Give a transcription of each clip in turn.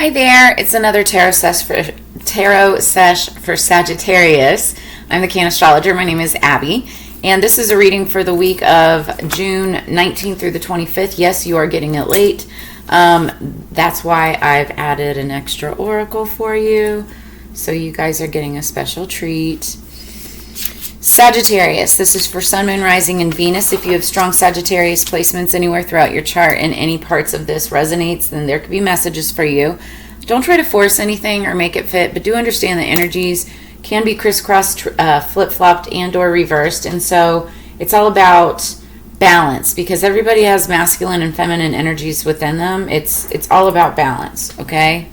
Hi there, it's another tarot sesh for Sagittarius. I'm the Cannastrologer. My name is Abby, and this is a reading for the week of June 19th through the 25th. Yes, you are getting it late. That's why I've added an extra oracle for you, so you guys are getting a special treat. Sagittarius, this is for Sun, Moon, Rising, and Venus. If you have strong Sagittarius placements anywhere throughout your chart and any parts of this resonates, then there could be messages for you. Don't try to force anything or make it fit, but do understand that energies can be crisscrossed, flip-flopped, and or reversed. And so it's all about balance, because everybody has masculine and feminine energies within them. It's all about balance, okay?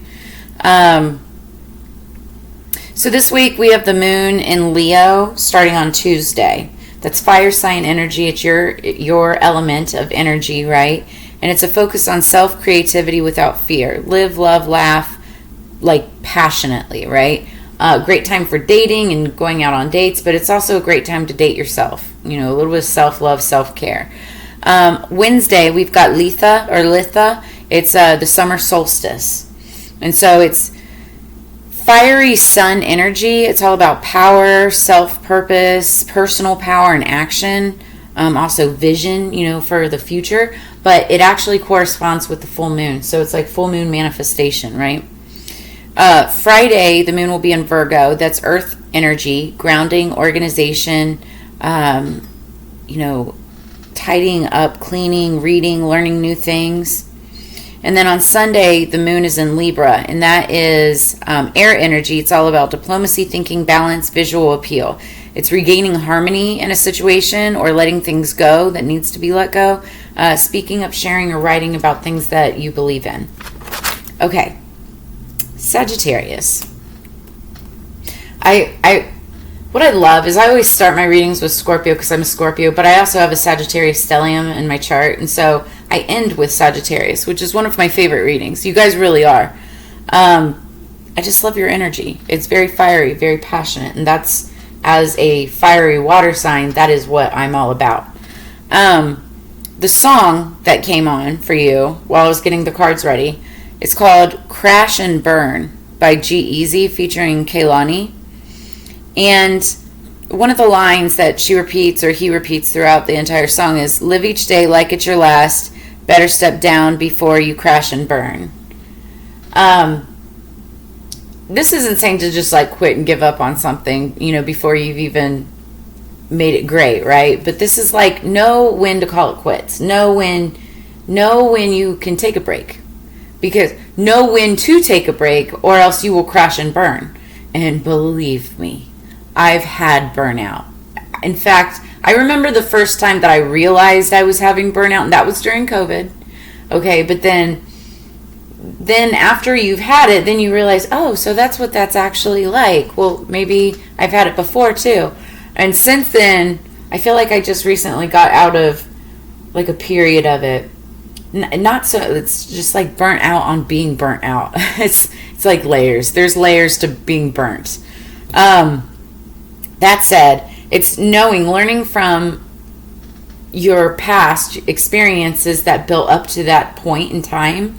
So this week we have the moon in Leo starting on Tuesday. That's fire sign energy. It's your element of energy, right? And it's a focus on self-creativity without fear. Live, love, laugh, like passionately, right? Great time for dating and going out on dates, but it's also a great time to date yourself. You know, a little bit of self-love, self-care. Wednesday we've got Litha. It's the summer solstice. And so it's fiery sun energy. It's all about power, self-purpose, personal power and action. Also vision, for the future. But it actually corresponds with the full moon. So it's like full moon manifestation, right? Friday, the moon will be in Virgo. That's earth energy, grounding, organization, tidying up, cleaning, reading, learning new things. And then on Sunday, the moon is in Libra, and that is air energy. It's all about diplomacy, thinking, balance, visual appeal. It's regaining harmony in a situation or letting things go that needs to be let go. Speaking up, sharing, or writing about things that you believe in. Okay, Sagittarius. What I love is I always start my readings with Scorpio because I'm a Scorpio, but I also have a Sagittarius stellium in my chart, and so I end with Sagittarius, which is one of my favorite readings. You guys really are. I just love your energy. It's very fiery, very passionate, and that's, as a fiery water sign, that is what I'm all about. The song that came on for you while I was getting the cards ready, it's called Crash and Burn by G-Eazy featuring Kehlani. And one of the lines that she repeats or he repeats throughout the entire song is, live each day like it's your last, better step down before you crash and burn. This isn't saying to just like quit and give up on something, before you've even made it great, right? But this is like, know when to call it quits. Know when you can take a break. Because know when to take a break, or else you will crash and burn. And believe me, I've had burnout. In fact, I remember the first time that I realized I was having burnout, and that was during COVID. Okay, but then after you've had it, then you realize, oh, so that's what that's actually like. Well, maybe I've had it before too. And since then, I feel like I just recently got out of like a period of it. Not so, it's just like burnt out on being burnt out. It's like layers. There's layers to being burnt. That said, it's learning from your past experiences that built up to that point in time,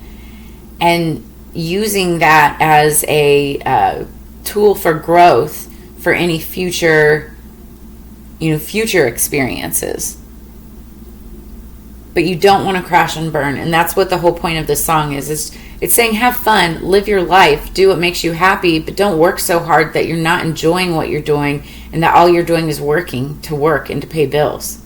and using that as a tool for growth for any future experiences. But you don't want to crash and burn, and that's what the whole point of this song is. It's saying have fun, live your life, do what makes you happy, but don't work so hard that you're not enjoying what you're doing and that all you're doing is working to work and to pay bills.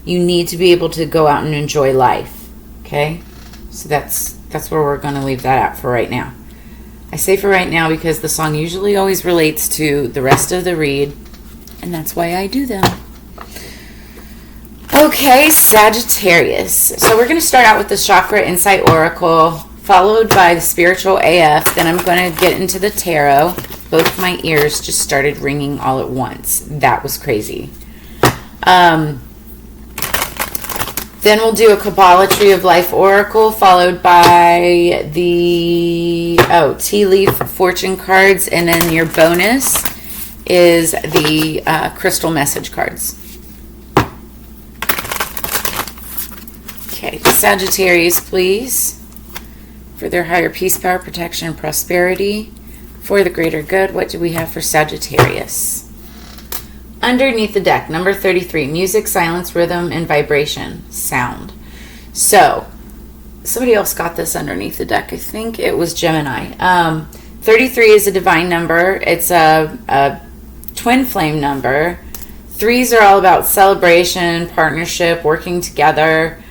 You need to be able to go out and enjoy life, okay? So that's where we're going to leave that at for right now. I say for right now because the song usually always relates to the rest of the read, and that's why I do them. Okay, Sagittarius. So we're going to start out with the Chakra Insight Oracle, followed by the Spiritual AF. Then I'm going to get into the Tarot. Both my ears just started ringing all at once. That was crazy. Then we'll do a Kabbalah Tree of Life Oracle, followed by the Tea Leaf Fortune cards, and then your bonus is the Crystal Message cards. Okay, Sagittarius, please. for their higher peace, power, protection, and prosperity, for the greater good. What do we have for Sagittarius? Underneath the deck, number 33, music, silence, rhythm, and vibration, sound. So, somebody else got this underneath the deck. I think it was Gemini. 33 is a divine number. It's a twin flame number. Threes are all about celebration, partnership, working together,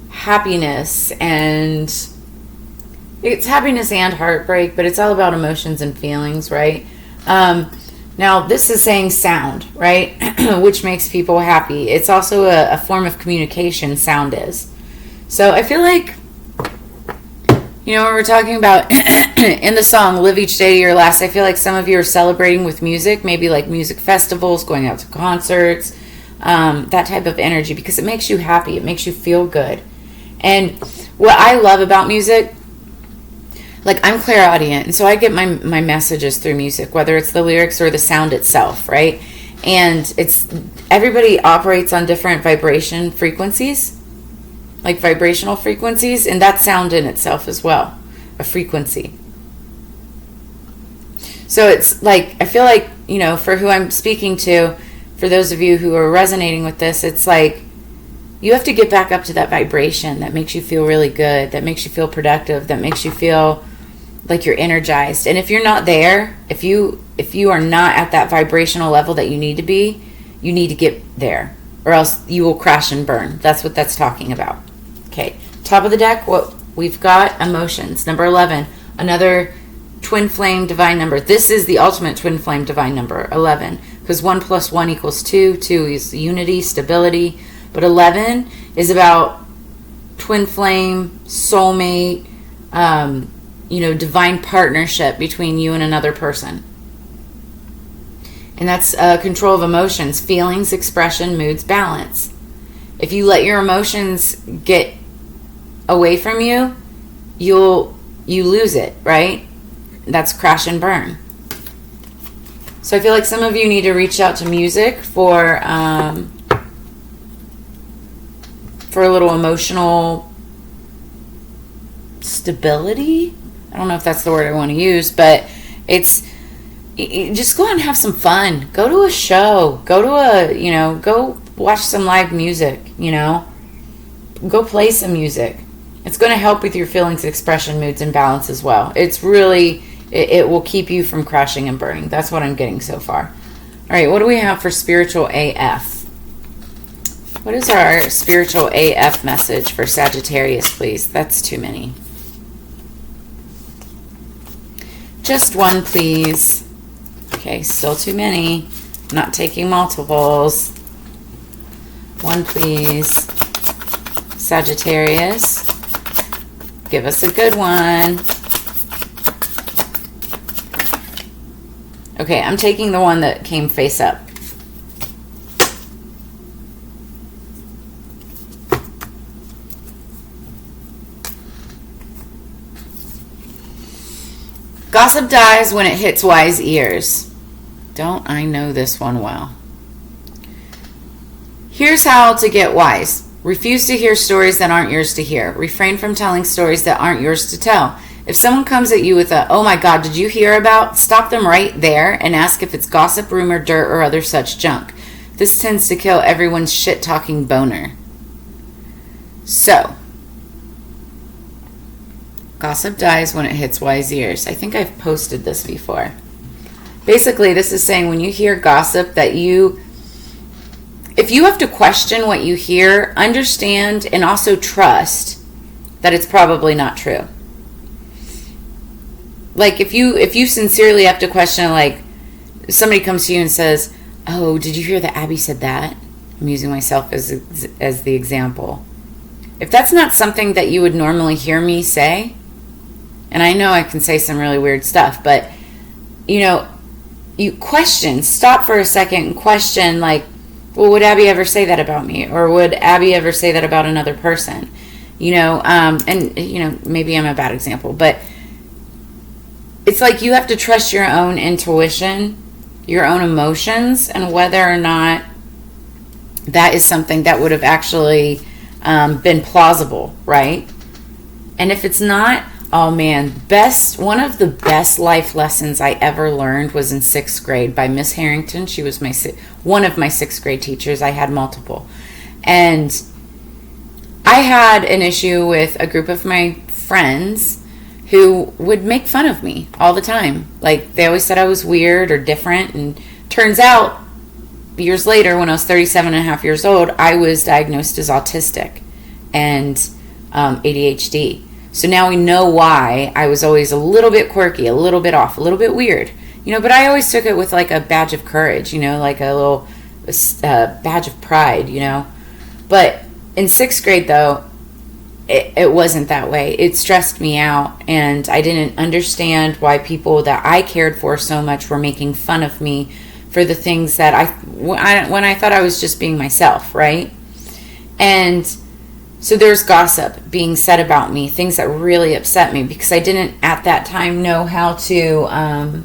happiness, and it's happiness and heartbreak, but it's all about emotions and feelings, right? Now, this is saying sound, right? Which makes people happy. It's also a form of communication, sound is. So I feel like, you know, when we're talking about in the song, Live Each Day to Your Last, I feel like some of you are celebrating with music, maybe like music festivals, going out to concerts, that type of energy, because it makes you happy. It makes you feel good. And what I love about music, like I'm clairaudient, and so I get my messages through music, whether it's the lyrics or the sound itself, right? And it's, everybody operates on different vibration frequencies, like vibrational frequencies, and that's sound in itself as well, a frequency. So it's like, I feel like, you know, for who I'm speaking to, for those of you who are resonating with this, it's like you have to get back up to that vibration that makes you feel really good, that makes you feel productive, that makes you feel like you're energized. And if you're not there, if you are not at that vibrational level that you need to be, you need to get there, or else you will crash and burn. That's what that's talking about. Okay, top of the deck, what we've got, emotions. Number 11, another twin flame divine number. This is the ultimate twin flame divine number, 11, because 1 + 1 = 2. 2 is unity, stability, but 11 is about twin flame, soulmate, you know, divine partnership between you and another person. And that's control of emotions, feelings, expression, moods, balance. If you let your emotions get away from you, you lose it, right? That's crash and burn. So I feel like some of you need to reach out to music for a little emotional stability. I don't know if that's the word I want to use, but it's just go out and have some fun. Go to a show. Go watch some live music, you know. Go play some music. It's going to help with your feelings, expression, moods, and balance as well. It's really, it will keep you from crashing and burning. That's what I'm getting so far. All right, what do we have for spiritual AF? What is our spiritual AF message for Sagittarius, please? That's too many. Just one, please. Okay, still too many. I'm not taking multiples. One, please. Sagittarius, give us a good one. Okay, I'm taking the one that came face up. Gossip dies when it hits wise ears. Don't I know this one well? Here's how to get wise. Refuse to hear stories that aren't yours to hear. Refrain from telling stories that aren't yours to tell. If someone comes at you with a, oh my God, did you hear about? Stop them right there and ask if it's gossip, rumor, dirt, or other such junk. This tends to kill everyone's shit-talking boner. So, gossip dies when it hits wise ears. I think I've posted this before. Basically, this is saying when you hear gossip that if you have to question what you hear, understand and also trust that it's probably not true. Like if you sincerely have to question, like if somebody comes to you and says, oh, did you hear that Abby said that? I'm using myself as the example. If that's not something that you would normally hear me say, and I know I can say some really weird stuff, but you question, stop for a second and question, like, well, would Abby ever say that about me? Or would Abby ever say that about another person? And maybe I'm a bad example, but it's like you have to trust your own intuition, your own emotions, and whether or not that is something that would have actually been plausible, right? And if it's not, oh man, one of the best life lessons I ever learned was in 6th grade by Miss Harrington. She was one of my 6th grade teachers. I had multiple. And I had an issue with a group of my friends who would make fun of me all the time. Like, they always said I was weird or different. And turns out, years later, when I was 37 and a half years old, I was diagnosed as autistic and ADHD. So now we know why I was always a little bit quirky, a little bit off, a little bit weird. But I always took it with like a badge of courage, like a little badge of pride, But in 6th grade, though, it wasn't that way. It stressed me out, and I didn't understand why people that I cared for so much were making fun of me for the things that when I thought I was just being myself, right? And so there's gossip being said about me, things that really upset me because I didn't at that time know how to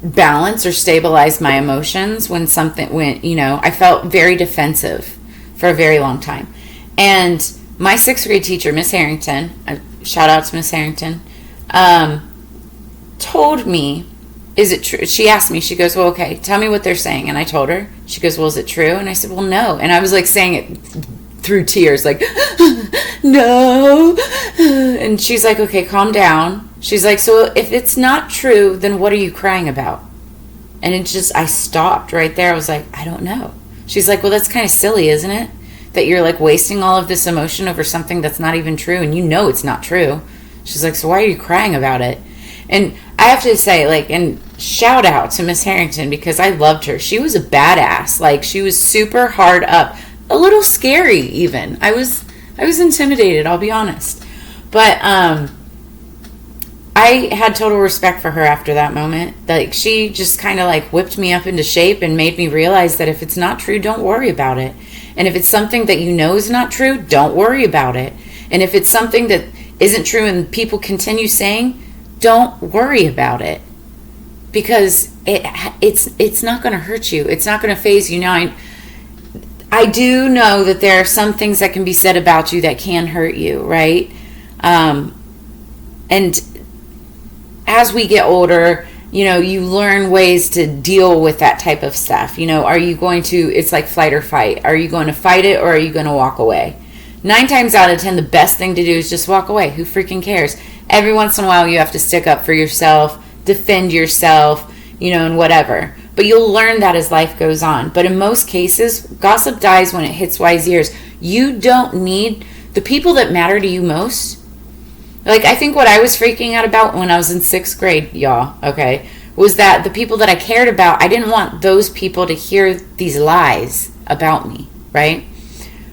balance or stabilize my emotions when something went, I felt very defensive for a very long time. And my 6th grade teacher, Miss Harrington, shout out to Miss Harrington, told me, is it true? She asked me, she goes, well, okay, tell me what they're saying. And I told her. She goes, well, is it true? And I said, well, no. And I was like saying it through tears, like, no. And she's like, okay, calm down. She's like, so if it's not true, then what are you crying about? And I stopped right there. I was like, I don't know. She's like, well, that's kind of silly, isn't it? That you're like wasting all of this emotion over something that's not even true, and it's not true. She's like, so why are you crying about it? And I have to say, and shout out to Miss Harrington, because I loved her. She was a badass. Like, she was super hard up, a little scary even. I was intimidated, I'll be honest. But I had total respect for her after that moment. Like, she just kind of like whipped me up into shape and made me realize that if it's not true, don't worry about it. And if it's something that is not true, don't worry about it. And if it's something that isn't true and people continue saying, don't worry about it, because it's not going to hurt you. It's not going to phase you. Now, I do know that there are some things that can be said about you that can hurt you, right? And as we get older, you learn ways to deal with that type of stuff. Are you going to, it's like flight or fight. Are you going to fight it, or are you going to walk away? 9 times out of 10, the best thing to do is just walk away. Who freaking cares? Every once in a while, you have to stick up for yourself, defend yourself, and whatever. But you'll learn that as life goes on. But in most cases, gossip dies when it hits wise ears. You don't need the people that matter to you most. Like, I think what I was freaking out about when I was in 6th grade, y'all, okay, was that the people that I cared about, I didn't want those people to hear these lies about me, right?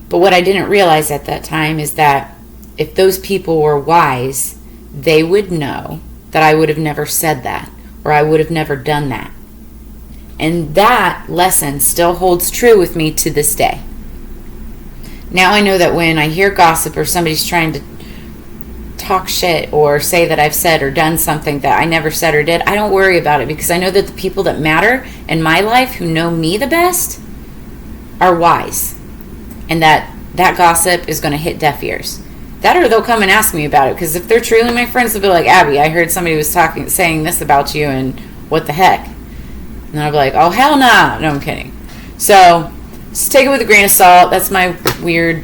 But what I didn't realize at that time is that if those people were wise, they would know that I would have never said that, or I would have never done that. And that lesson still holds true with me to this day. Now I know that when I hear gossip or somebody's trying to talk shit or say that I've said or done something that I never said or did, I don't worry about it, because I know that the people that matter in my life, who know me the best, are wise. And that gossip is going to hit deaf ears. That, or they'll come and ask me about it, because if they're truly my friends, they'll be like, Abby, I heard somebody was saying this about you, and what the heck? And I'll be like, oh, hell nah. No, I'm kidding. So just take it with a grain of salt. That's my weird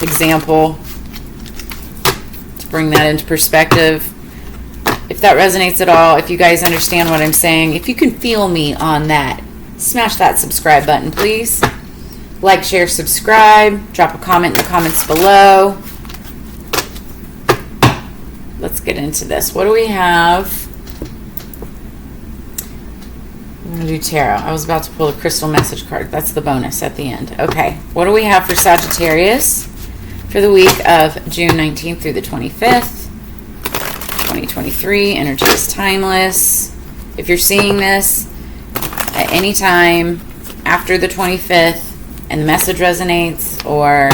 example to bring that into perspective. If that resonates at all, if you guys understand what I'm saying, if you can feel me on that, smash that subscribe button, please. Like, share, subscribe. Drop a comment in the comments below. Let's get into this. What do we have? I'm going to do tarot. I was about to pull a crystal message card. That's the bonus at the end. Okay. What do we have for Sagittarius for the week of June 19th through the 25th, 2023? Energy is timeless. If you're seeing this at any time after the 25th, and the message resonates, or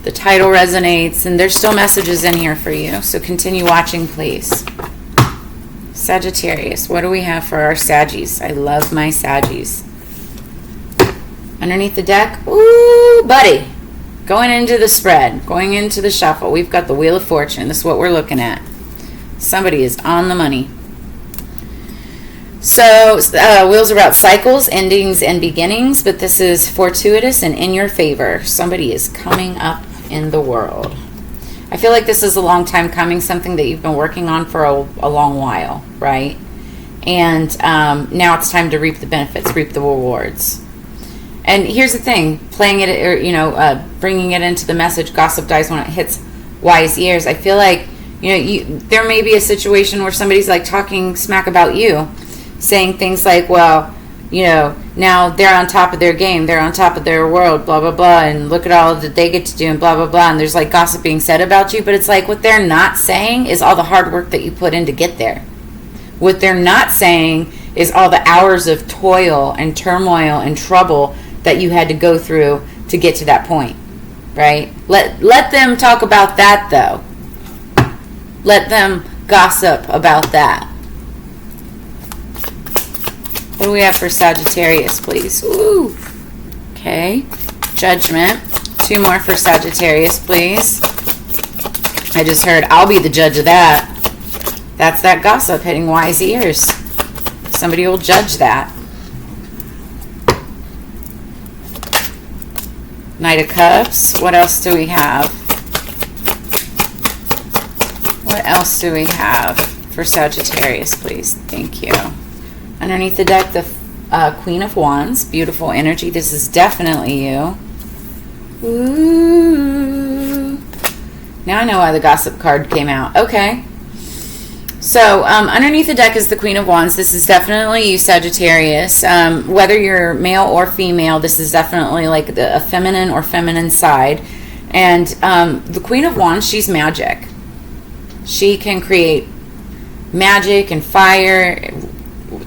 the title resonates, and there's still messages in here for you, so continue watching, please. Sagittarius, what do we have for our Saggies? I love my Saggies. Underneath the deck, ooh, buddy, Going into the spread, going into the shuffle, we've got the Wheel of Fortune. This is what we're looking at. Somebody is on the money. So, wheels are about cycles, endings, and beginnings, but this is fortuitous and in your favor. Somebody is coming up in the world. I feel like this is a long time coming, something that you've been working on for a long while, right? And now it's time to reap the benefits, reap the rewards. And here's the thing, playing it, or, bringing it into the message, gossip dies when it hits wise ears. I feel like, there may be a situation where somebody's like talking smack about you, saying things like, well, now they're on top of their game, they're on top of their world, blah, blah, blah, and look at all that they get to do, and blah, blah, blah, and there's like gossip being said about you, but it's like what they're not saying is all the hard work that you put in to get there. What they're not saying is all the hours of toil and turmoil and trouble that you had to go through to get to that point, right? Let them talk about that, though. Let them gossip about that. What do we have for Sagittarius, please? Ooh. Okay. Judgment. 2 more for Sagittarius, please. I just heard, I'll be the judge of that. That's that gossip hitting wise ears. Somebody will judge that. Knight of Cups. What else do we have? What else do we have for Sagittarius, please? Thank you. Underneath the deck, the Queen of Wands. Beautiful energy. This is definitely you. Ooh. Now I know why the gossip card came out. Okay. So underneath the deck is the Queen of Wands. This is definitely you, Sagittarius. Whether you're male or female, this is definitely like a feminine or feminine side. And the Queen of Wands, she's magic. She can create magic and fire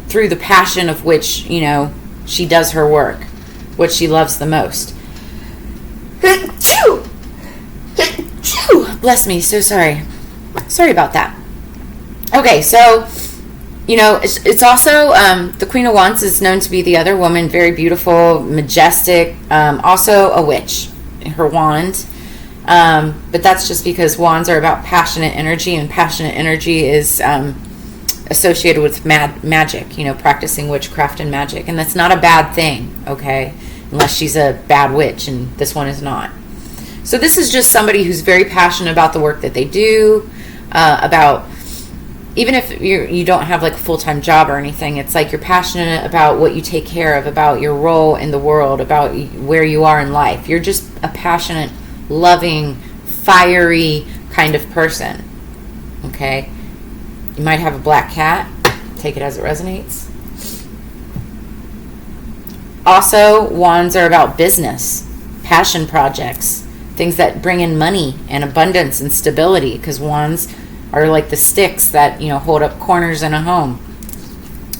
through the passion of which, she does her work, what she loves the most. Bless me, so sorry. Sorry about that. Okay, so, it's also, the Queen of Wands is known to be the other woman, very beautiful, majestic, also a witch, her wand. But that's just because wands are about passionate energy, and passionate energy is associated with magic, practicing witchcraft and magic. And that's not a bad thing, okay, unless she's a bad witch, and this one is not. So this is just somebody who's very passionate about the work that they do, about, even if you don't have like a full-time job or anything, it's like you're passionate about what you take care of, about your role in the world, about where you are in life. You're just a passionate, loving, fiery kind of person, okay? You might have a black cat. Take it as it resonates. Also, wands are about business, passion projects, things that bring in money and abundance and stability, because wands are like the sticks that, hold up corners in a home.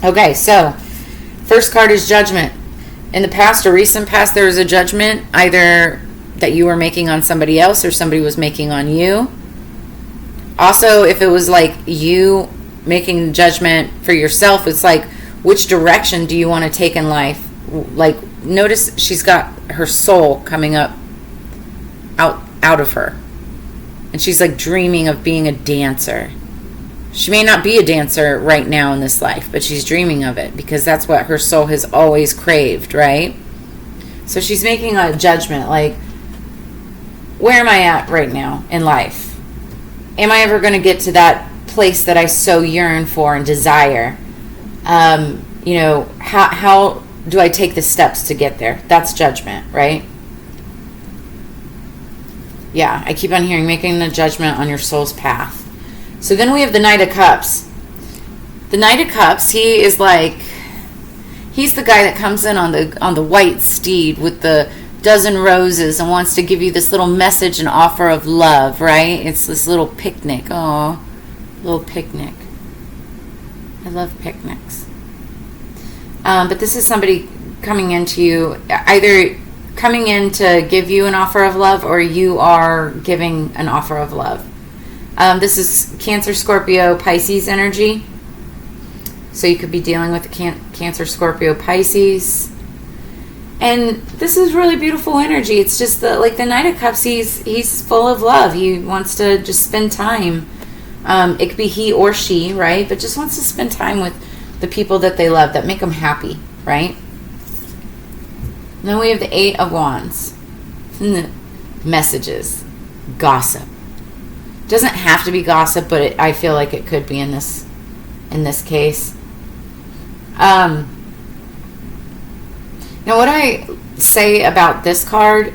Okay, so first card is Judgment. In the past or recent past, there was a judgment either that you were making on somebody else or somebody was making on you. Also, if it was like you making judgment for yourself, it's like, which direction do you want to take in life? Like, notice she's got her soul coming up out of her. And she's like dreaming of being a dancer. She may not be a dancer right now in this life, but she's dreaming of it because that's what her soul has always craved, right? So she's making a judgment like, where am I at right now in life? Am I ever going to get to that place that I so yearn for and desire? How do I take the steps to get there? That's judgment, right? Yeah, I keep on hearing making the judgment on your soul's path. So then we have the Knight of Cups. The Knight of Cups, he's the guy that comes in on the white steed with the dozen roses and wants to give you this little message and offer of love, right? It's this little picnic. Oh, little picnic. I love picnics. But this is somebody coming into you, either coming in to give you an offer of love or you are giving an offer of love. This is Cancer, Scorpio, Pisces energy. So you could be dealing with Cancer, Scorpio, Pisces. And this is really beautiful energy. It's just like the Knight of Cups, he's full of love. He wants to just spend time. It could be he or she, right? But just wants to spend time with the people that they love, that make them happy, right? And then we have the Eight of Wands. Messages. Gossip. Doesn't have to be gossip, but I feel like it could be in this case. Now, what I say about this card,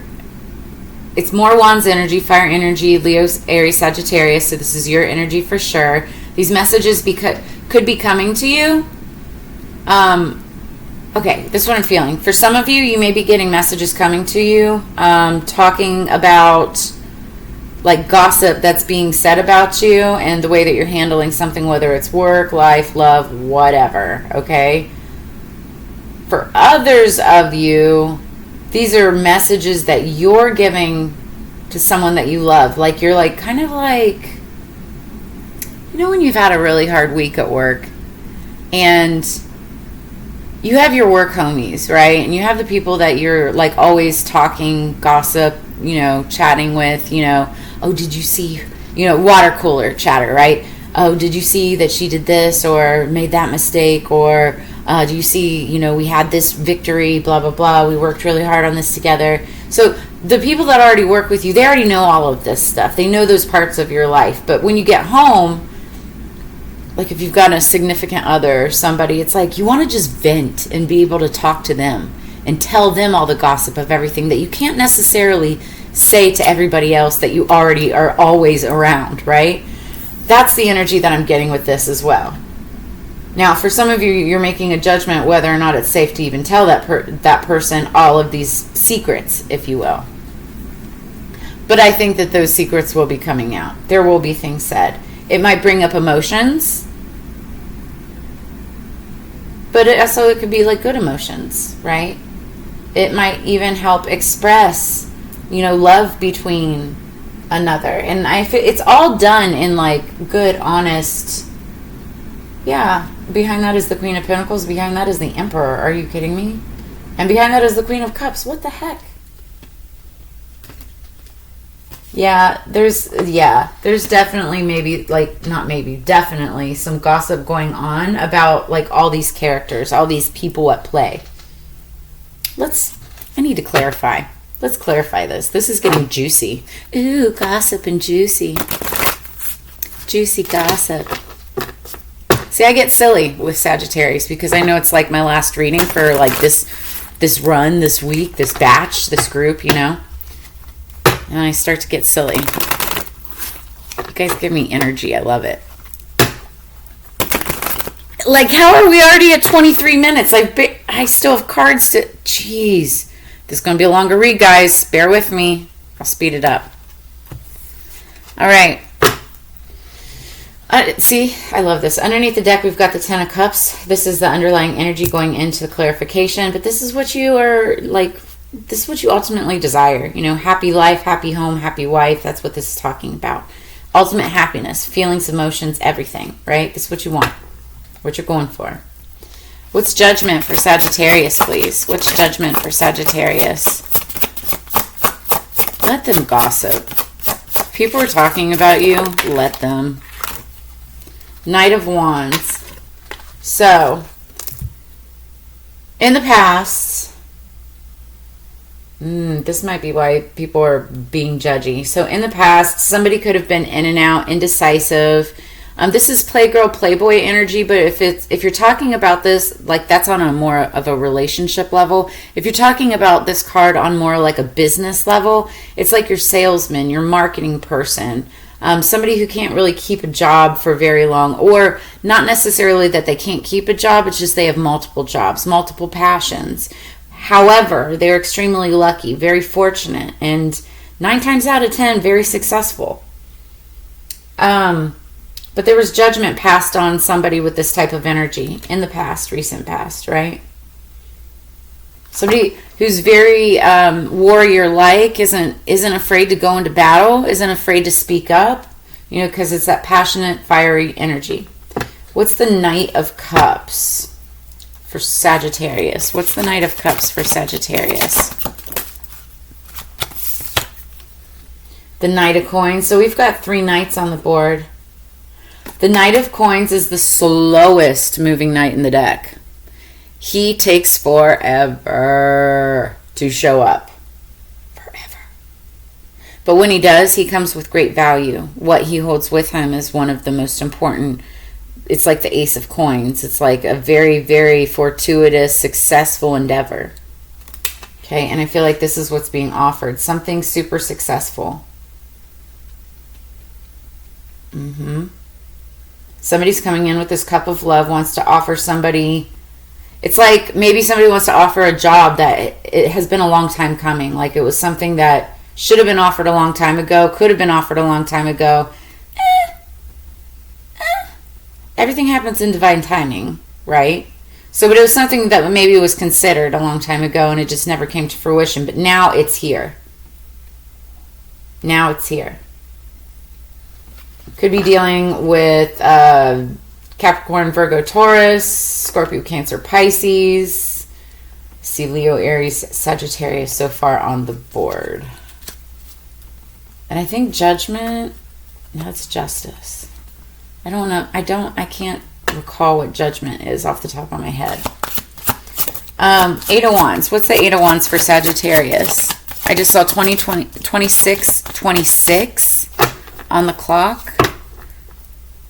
it's more Wands energy, fire energy, Leo, Aries, Sagittarius. So this is your energy for sure. These messages could be coming to you. Okay, this is what I'm feeling. For some of you, you may be getting messages coming to you, talking about like gossip that's being said about you and the way that you're handling something, whether it's work, life, love, whatever, okay? For others of you, these are messages that you're giving to someone that you love. Like you're like, kind of like, you know, when you've had a really hard week at work and you have your work homies, right? And you have the people that you're like always talking gossip, you know, chatting with, you know, oh, did you see, you know, water cooler chatter, right? Oh, did you see that she did this or made that mistake? Or do you see, you know, we had this victory, blah, blah, blah. We worked really hard on this together. So the people that already work with you, they already know all of this stuff. They know those parts of your life. But when you get home, like if you've got a significant other or somebody, it's like you want to just vent and be able to talk to them and tell them all the gossip of everything that you can't necessarily say to everybody else that you already are always around, right? That's the energy that I'm getting with this as well. Now, for some of you, you're making a judgment whether or not it's safe to even tell that person all of these secrets, if you will. But I think that those secrets will be coming out. There will be things said. It might bring up emotions, but it could be like good emotions, right? It might even help express, you know, love between another. And I feel it's all done in like good, honest. Yeah, behind that is the Queen of Pentacles. Behind that is the Emperor. Are you kidding me? And behind that is the Queen of Cups. What the heck? Yeah, there's definitely definitely some gossip going on about like all these characters, all these people at play. I need to clarify. Let's clarify this. This is getting juicy. Ooh, gossip and juicy. Juicy gossip. See, I get silly with Sagittarius because I know it's like my last reading for like this run, this week, this batch, this group, you know. And I start to get silly. You guys give me energy. I love it. Like, how are we already at 23 minutes? I still have cards to... Jeez. This is going to be a longer read, guys. Bear with me. I'll speed it up. All right. See, I love this. Underneath the deck, we've got the Ten of Cups. This is the underlying energy going into the clarification. But this is what you are, like... This is what you ultimately desire. You know, happy life, happy home, happy wife. That's what this is talking about. Ultimate happiness, feelings, emotions, everything, right? This is what you want. What you're going for. What's judgment for Sagittarius, please? What's judgment for Sagittarius? Let them gossip. If people are talking about you, let them. Knight of Wands. So, in the past... this might be why people are being judgy. So in the past, somebody could have been in and out, indecisive. This is playgirl, playboy energy, but if you're talking about this, like that's on a more of a relationship level. If you're talking about this card on more like a business level, it's like your salesman, your marketing person, somebody who can't really keep a job for very long, or not necessarily that they can't keep a job, it's just they have multiple jobs, multiple passions. However, they're extremely lucky, very fortunate, and 9 times out of 10, very successful. But there was judgment passed on somebody with this type of energy in the past, recent past, right? Somebody who's very warrior-like, isn't afraid to go into battle, isn't afraid to speak up, you know, because it's that passionate, fiery energy. What's the Knight of Cups for Sagittarius. What's the Knight of Cups for Sagittarius? The Knight of Coins. So we've got 3 knights on the board. The Knight of Coins is the slowest moving knight in the deck. He takes forever to show up. Forever. But when he does, he comes with great value. What he holds with him is one of the most important. It's like the Ace of Coins. It's like a very, very fortuitous, successful endeavor. Okay, and I feel like this is what's being offered. Something super successful. Somebody's coming in with this cup of love, wants to offer somebody. It's like maybe somebody wants to offer a job that it has been a long time coming. Like it was something that should have been offered a long time ago, could have been offered a long time ago. Everything happens in divine timing, right? So, but it was something that maybe was considered a long time ago and it just never came to fruition. But now it's here. Now it's here. Could be dealing with Capricorn, Virgo, Taurus, Scorpio, Cancer, Pisces. See Leo, Aries, Sagittarius so far on the board. And I think Judgment, that's Justice. I don't know. I can't recall what Judgment is off the top of my head. 8 of Wands. What's the 8 of Wands for Sagittarius? I just saw 26 on the clock.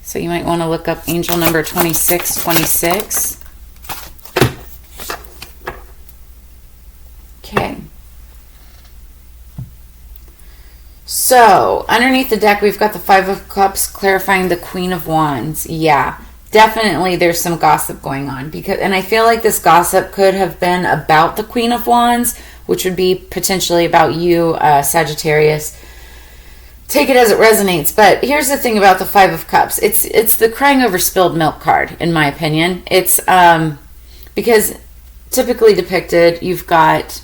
So you might want to look up angel number 2626. Okay. So underneath the deck, we've got the 5 of Cups clarifying the Queen of Wands. Yeah, definitely there's some gossip going on. And I feel like this gossip could have been about the Queen of Wands, which would be potentially about you, Sagittarius. Take it as it resonates. But here's the thing about the 5 of Cups. It's the crying over spilled milk card, in my opinion. It's because typically depicted, you've got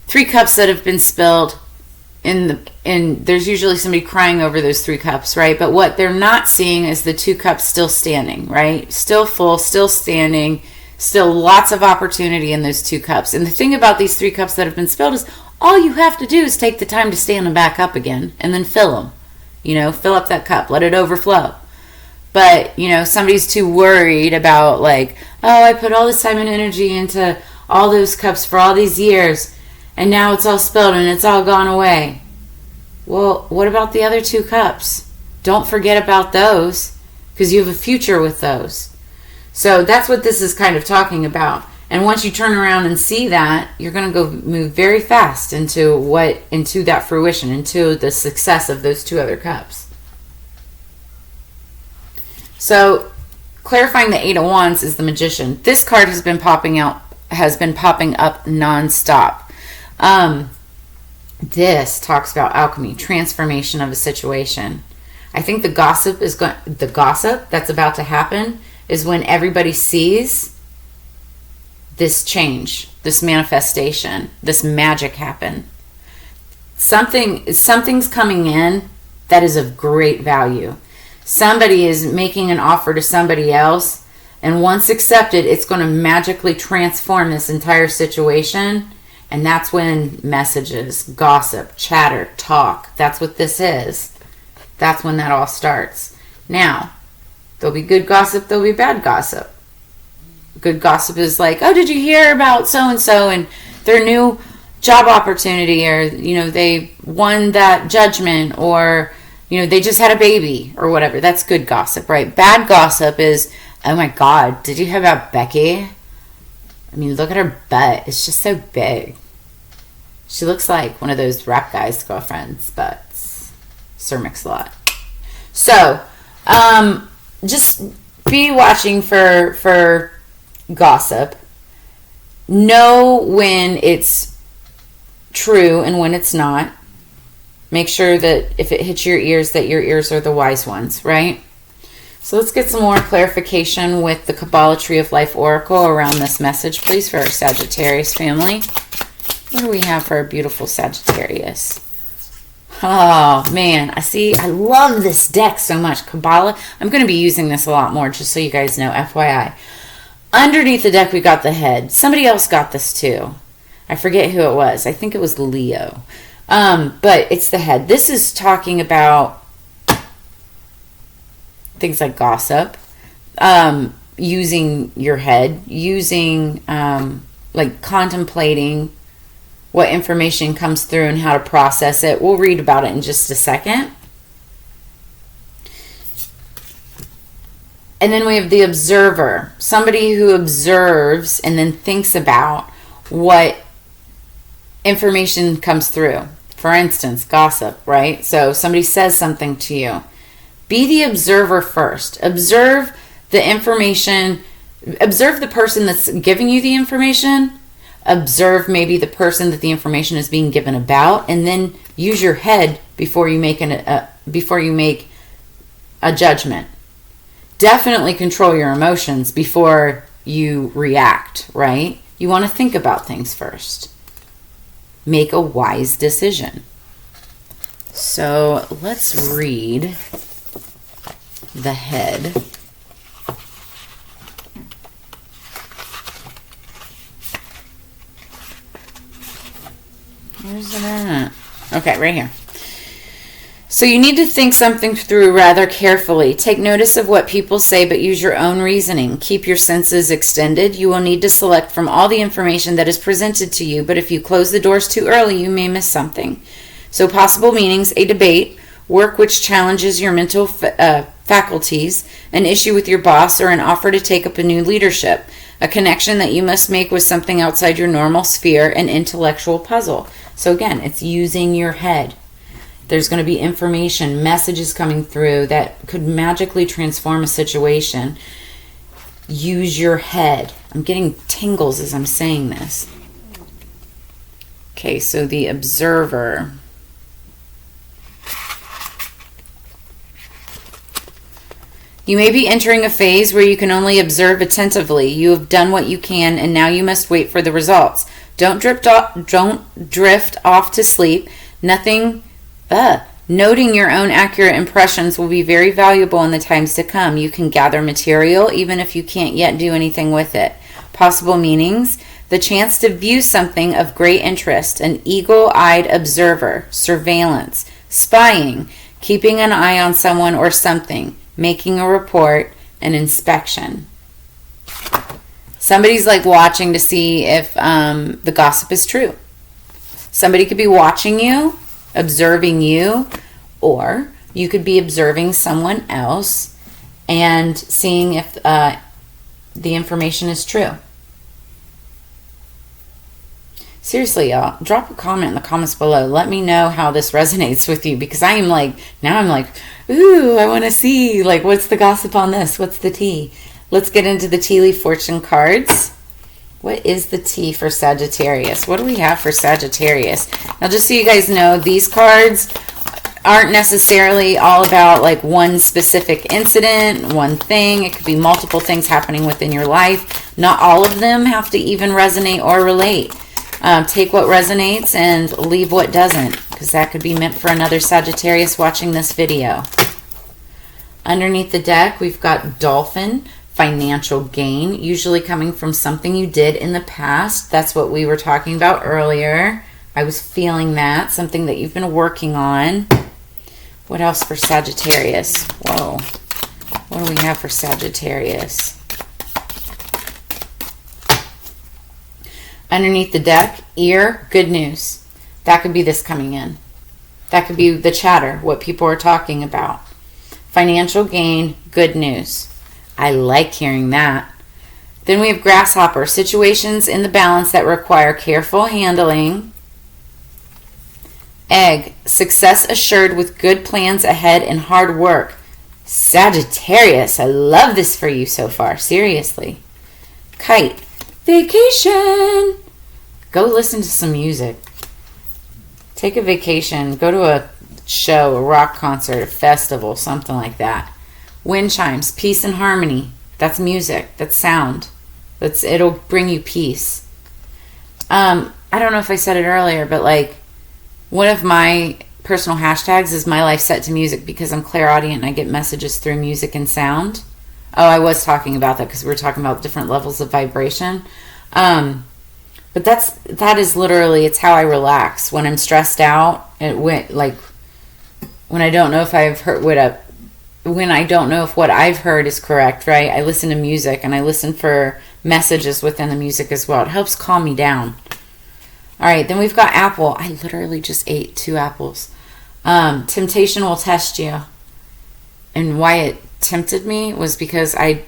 3 cups that have been spilled, and there's usually somebody crying over those 3 cups, right? But what they're not seeing is the 2 cups still standing, right? Still full, still standing, still lots of opportunity in those 2 cups. And the thing about these 3 cups that have been spilled is all you have to do is take the time to stand them back up again and then fill them. You know, fill up that cup, let it overflow. But, you know, somebody's too worried about like, oh, I put all this time and energy into all those cups for all these years and now it's all spilled and it's all gone away. Well, what about the other 2 cups? Don't forget about those because you have a future with those. So that's what this is kind of talking about. And once you turn around and see that, you're going to go move very fast into that fruition, into the success of those 2 other cups. So clarifying the 8 of Wands is the Magician. This card has been popping up nonstop. This talks about alchemy, transformation of a situation. I think the gossip that's about to happen is when everybody sees this change, this manifestation, this magic happen. Something's coming in that is of great value. Somebody is making an offer to somebody else, and once accepted, it's going to magically transform this entire situation. And that's when messages, gossip, chatter, talk, that's what this is. That's when that all starts. Now, there'll be good gossip, there'll be bad gossip. Good gossip is like, oh, did you hear about so-and-so and their new job opportunity, or, you know, they won that judgment, or, you know, they just had a baby or whatever. That's good gossip, right? Bad gossip is, oh my God, did you hear about Becky? I mean, look at her butt. It's just so big. She looks like one of those rap guys' girlfriends' butts. Sir Mix-a-Lot. So, just be watching for gossip. Know when it's true and when it's not. Make sure that if it hits your ears, that your ears are the wise ones, right? So let's get some more clarification with the Kabbalah Tree of Life Oracle around this message, please, for our Sagittarius family. What do we have for our beautiful Sagittarius? Oh, man. I love this deck so much. Kabbalah. I'm going to be using this a lot more, just so you guys know, FYI. Underneath the deck, we got the head. Somebody else got this too. I forget who it was. I think it was Leo. But it's the head. This is talking about things like gossip, using your head, using, like contemplating what information comes through and how to process it. We'll read about it in just a second. And then we have the observer, somebody who observes and then thinks about what information comes through. For instance, gossip, right? So somebody says something to you. Be the observer first. Observe the information. Observe the person that's giving you the information. Observe maybe the person that the information is being given about, and then use your head before you make a judgment. Definitely control your emotions before you react, right? You want to think about things first. Make a wise decision. So let's read the head. Where's it at? Okay, right here. So you need to think something through rather carefully. Take notice of what people say, but use your own reasoning. Keep your senses extended. You will need to select from all the information that is presented to you, but if you close the doors too early, you may miss something. So possible meanings: a debate, work which challenges your mental faculties, an issue with your boss, or an offer to take up a new leadership, a connection that you must make with something outside your normal sphere, an intellectual puzzle. So again, it's using your head. There's going to be information, messages coming through that could magically transform a situation. Use your head. I'm getting tingles as I'm saying this. Okay, so the observer. You may be entering a phase where you can only observe attentively. You have done what you can, and now you must wait for the results. Don't drift off to sleep. Noting your own accurate impressions will be very valuable in the times to come. You can gather material even if you can't yet do anything with it. Possible meanings: the chance to view something of great interest, an eagle-eyed observer, surveillance, spying, keeping an eye on someone or something, making a report, an inspection. Somebody's like watching to see if the gossip is true. Somebody could be watching you, observing you, or you could be observing someone else and seeing if the information is true. Seriously, y'all, drop a comment in the comments below. Let me know how this resonates with you, because I'm like, ooh, I want to see, like, what's the gossip on this? What's the tea? Let's get into the tea leaf fortune cards. What is the tea for Sagittarius? What do we have for Sagittarius? Now, just so you guys know, these cards aren't necessarily all about like one specific incident, one thing. It could be multiple things happening within your life. Not all of them have to even resonate or relate. Take what resonates and leave what doesn't, because that could be meant for another Sagittarius watching this video. Underneath the deck, we've got dolphin. Financial gain, usually coming from something you did in the past. That's what we were talking about earlier. I was feeling that. Something that you've been working on. What else for Sagittarius? Whoa. What do we have for Sagittarius? Underneath the deck, ear, good news. That could be this coming in. That could be the chatter, what people are talking about. Financial gain, good news. I like hearing that. Then we have grasshopper, situations in the balance that require careful handling. Egg, success assured with good plans ahead and hard work. Sagittarius, I love this for you so far, seriously. Kite, vacation. Go listen to some music. Take a vacation, go to a show, a rock concert, a festival, something like that. Wind chimes, peace and harmony. That's music. That's sound. It'll bring you peace. I don't know if I said it earlier, but like one of my personal hashtags is my life set to music, because I'm clairaudient and I get messages through music and sound. Oh, I was talking about that because we were talking about different levels of vibration. But that is literally, it's how I relax when I'm stressed out. It went like when I don't know if I've heard when I don't know if what I've heard is correct, right? I listen to music and I listen for messages within the music as well. It helps calm me down. All right, then we've got apple. I literally just ate 2 apples. Temptation will test you. And why it tempted me was because I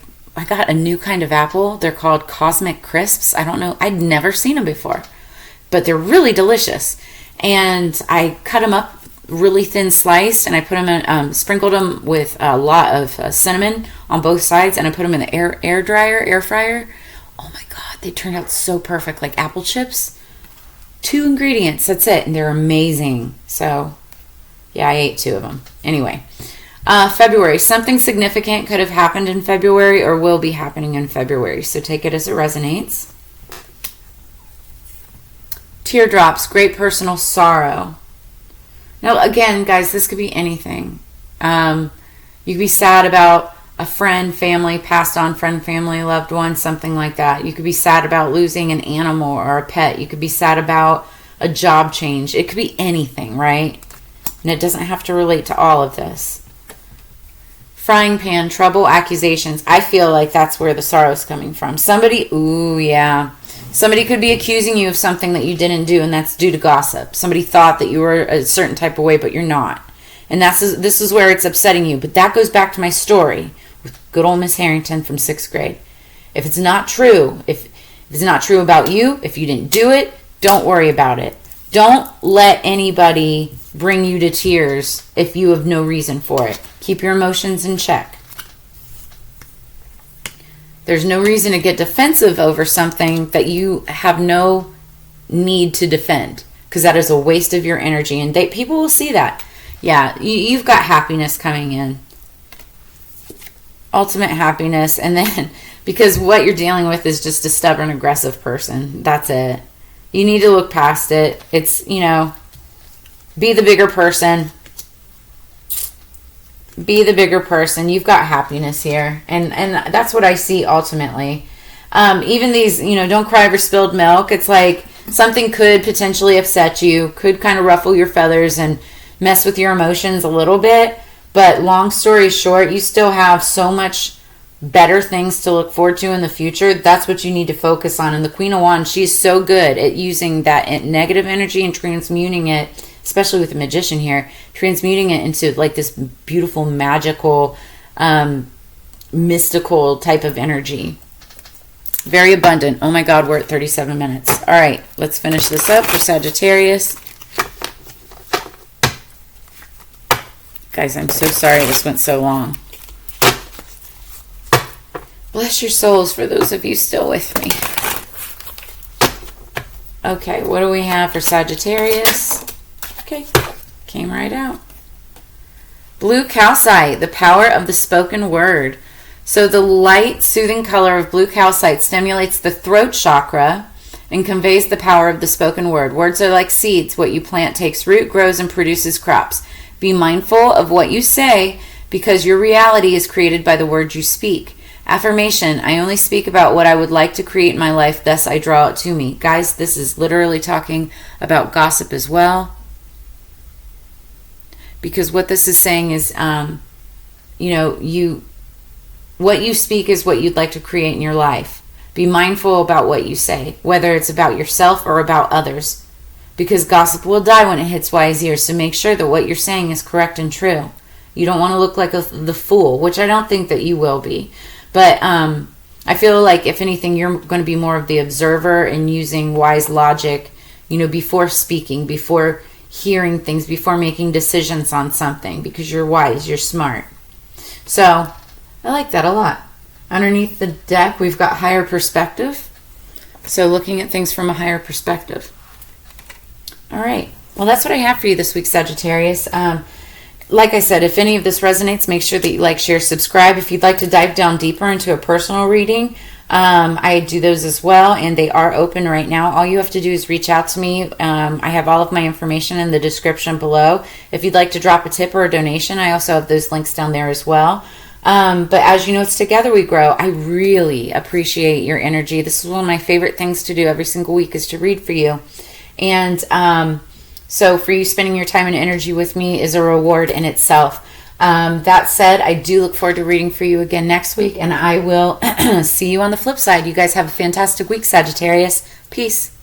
got a new kind of apple. They're called Cosmic Crisps. I don't know. I'd never seen them before. But they're really delicious. And I cut them up really thin sliced, and I put them in, sprinkled them with a lot of cinnamon on both sides, and I put them in the air fryer. Oh my God, they turned out so perfect, like apple chips. 2 ingredients, that's it, and they're amazing. So, yeah, I ate 2 of them. Anyway, February. Something significant could have happened in February or will be happening in February, so take it as it resonates. Teardrops, great personal sorrow. Now, again, guys, this could be anything. You could be sad about a friend, family, passed on friend, family, loved one, something like that. You could be sad about losing an animal or a pet. You could be sad about a job change. It could be anything, right? And it doesn't have to relate to all of this. Frying pan, trouble, accusations. I feel like that's where the sorrow is coming from. Somebody could be accusing you of something that you didn't do, and that's due to gossip. Somebody thought that you were a certain type of way, but you're not. And this is where it's upsetting you. But that goes back to my story with good old Miss Harrington from 6th grade. If it's not true, if it's not true about you, if you didn't do it, don't worry about it. Don't let anybody bring you to tears if you have no reason for it. Keep your emotions in check. There's no reason to get defensive over something that you have no need to defend, because that is a waste of your energy, and people will see that. Yeah, you've got happiness coming in. Ultimate happiness, and then because what you're dealing with is just a stubborn, aggressive person. That's it. You need to look past it. It's, be the bigger person. Be the bigger person. You've got happiness here. And that's what I see ultimately. Even these, don't cry over spilled milk. It's like something could potentially upset you, could kind of ruffle your feathers and mess with your emotions a little bit. But long story short, you still have so much better things to look forward to in the future. That's what you need to focus on. And the Queen of Wands, she's so good at using that negative energy and transmuting it, especially with the Magician here, transmuting it into like this beautiful, magical, mystical type of energy. Very abundant. Oh my God, we're at 37 minutes. All right, let's finish this up for Sagittarius. Guys, I'm so sorry this went so long. Bless your souls for those of you still with me. Okay, what do we have for Sagittarius? Okay, came right out. Blue calcite, the power of the spoken word. So the light, soothing color of blue calcite stimulates the throat chakra and conveys the power of the spoken word. Words are like seeds. What you plant takes root, grows, and produces crops. Be mindful of what you say, because your reality is created by the words you speak. Affirmation, I only speak about what I would like to create in my life, thus I draw it to me. Guys, this is literally talking about gossip as well. Because what this is saying is, what you speak is what you'd like to create in your life. Be mindful about what you say, whether it's about yourself or about others. Because gossip will die when it hits wise ears, so make sure that what you're saying is correct and true. You don't want to look like the fool, which I don't think that you will be. But I feel like, if anything, you're going to be more of the observer and using wise logic, before speaking, before hearing things, before making decisions on something, because you're wise, you're smart. So I like that a lot. Underneath the deck, we've got higher perspective. So looking at things from a higher perspective. All right. Well, that's what I have for you this week, Sagittarius. Like I said, if any of this resonates, make sure that you like, share, subscribe. If you'd like to dive down deeper into a personal reading, I do those as well, and they are open right now. All you have to do is reach out to me. I have all of my information in the description below. If you'd like to drop a tip or a donation, I also have those links down there as well. But as you know, it's together we grow. I really appreciate your energy. This is one of my favorite things to do every single week, is to read for you. And so for you spending your time and energy with me is a reward in itself. That said, I do look forward to reading for you again next week, and I will see you on the flip side. You guys have a fantastic week, Sagittarius. Peace.